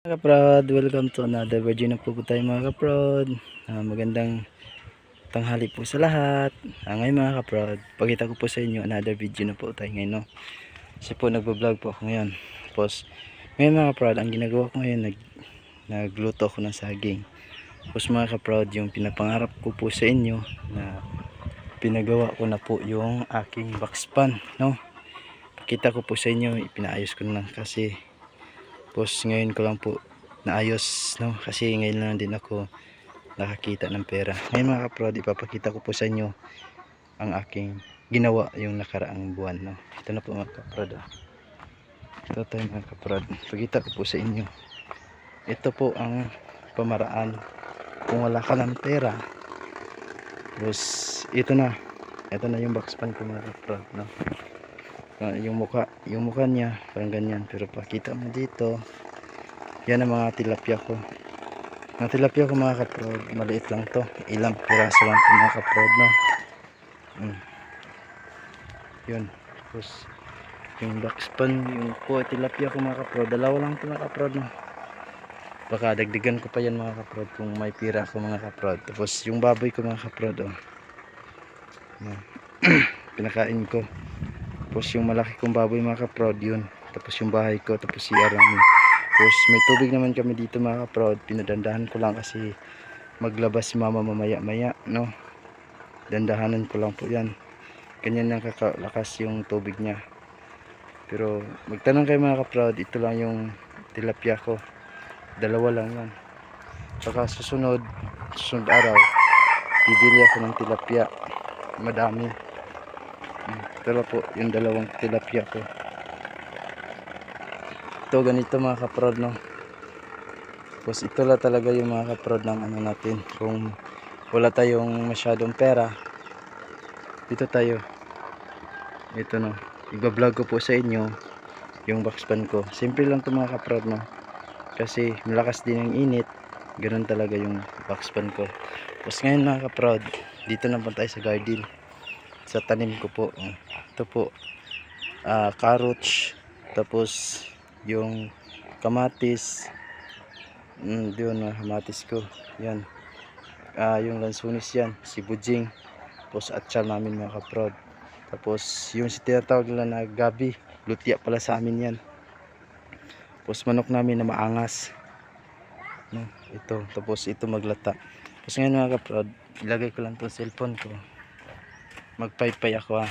Mga kaprod, welcome to another video na po tayo mga kaprod. Magandang tanghali po sa lahat. Ngayon mga kaprod, pakita ko po sa inyo another video na po tayo ngayon, no? Kasi po nagbo-vlog po ako ngayon. Tapos ngayon mga kaprod, ang ginagawa ko ngayon, nagluto ako ng saging. Tapos mga kaprod, yung pinapangarap ko po sa inyo na pinagawa ko na po yung aking box pan, no? Pakita ko po sa inyo, ipinaayos ko na lang kasi ngayon ko lang po naayos, no? Kasi ngayon lang din ako nakakita ng pera. Ngayon mga kaprod, ipapakita ko po sa inyo ang aking ginawa yung nakaraang buwan, no? Ito na po mga kaprod, ito tayo mga kaprod, pakita ko po sa inyo. Ito po ang pamaraan kung wala ka ng pera. Tapos ito na yung box pan ko mga kaprod, no? Yung mukha niya parang ganyan, pero pakita mo dito, yan ang mga tilapia ko. Ang tilapia ko mga kaprod, maliit lang to, ilang piraso lang to mga kaprod, no? Yun. Tapos yung box pan, yung po tilapia ko mga kaprod, dalawa lang to mga kaprod, no? Baka dagdagan ko pa yan mga kaprod kung may pira ko mga kaprod. Tapos yung baboy ko mga kaprod, pinakain ko. Tapos yung malaki kong baboy mga kaprod, yun. Tapos yung bahay ko, tapos si namin. Tapos may tubig naman kami dito mga kaprod, pinadandahan ko lang kasi maglabas si mama mamaya maya, no? Dandahanan ko lang po yan, ganyan lang kakalakas yung tubig niya. Pero magtanong kayo mga kaprod, ito lang yung tilapia ko, dalawa lang yan. Saka susunod araw bibili ako ng tilapia, madami. Pero po yung dalawang tilapia ko, ito ganito mga kaprod, no? Tapos ito lang talaga yung mga kaprod ng ano natin, kung wala tayong masyadong pera, dito tayo. Ito, no, iba-vlog ko po sa inyo yung box pan ko. Simple lang to mga kaprod, no? Kasi malakas din ang init, ganun talaga yung box pan ko. Tapos ngayon mga kaprod, dito na po tayo sa garden, sa tanim ko po. Ito po, carrots, tapos yung kamatis, yun na kamatis ko, yan. Yung lansunis yan, si Bujing. Tapos atchal namin mga kaprod. Tapos yung tinatawag nila na gabi, lutya pala sa amin yan. Tapos manok namin na maangas, no? Ito, tapos ito maglata. Tapos ngayon mga kaprod, ilagay ko lang itong cellphone ko, magpaypay ako.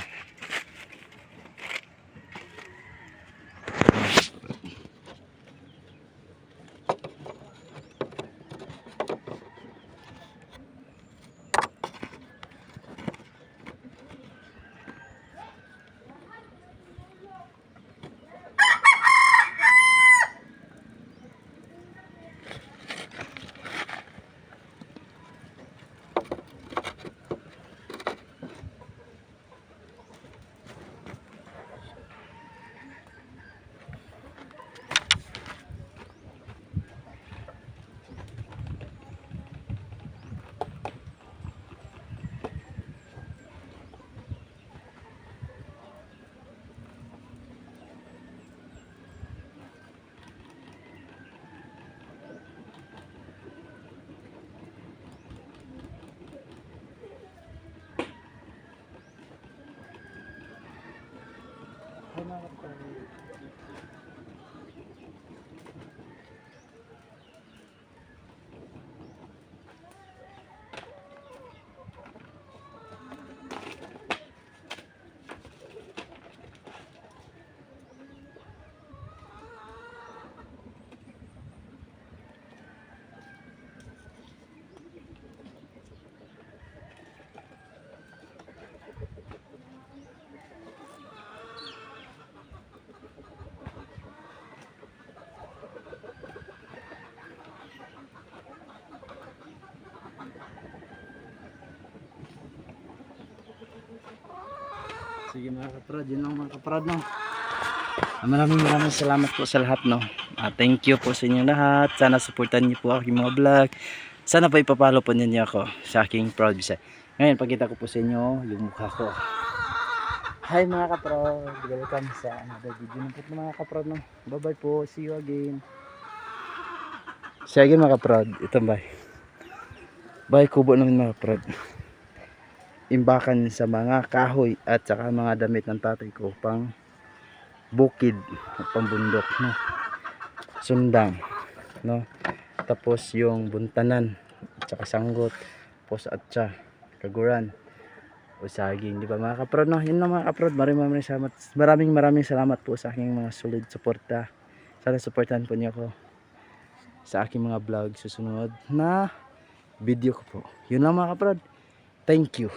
Sige mga kaprod, yun lang mga kaprod, no? Maraming salamat po sa lahat, no? Thank you po sa inyong lahat. Sana supportan niyo po aking mga vlog. Sana po ipapalo po ninyo ako sa aking proud bisa. Ngayon pakita ko po sa inyo yung mukha ko. Hi mga kaprod, welcome sa another video ng mga kaprod, no? Bye bye po, see you again. Sige mga kaprod, ito bay kubo namin mga kaprod, imbakan sa mga kahoy at saka mga damit ng tatay ko pang bukid at pang bundok, no? Sundang, no? Tapos yung buntanan at saka sanggot, tapos atsa, kaguran o saging, di ba mga kaprod, no? Yun lang mga kaprod, maraming salamat po sa aking mga solid suporta. Sana supportahan po niyo ako sa aking mga vlog susunod na video ko po. Yun lang mga kaprod, thank you.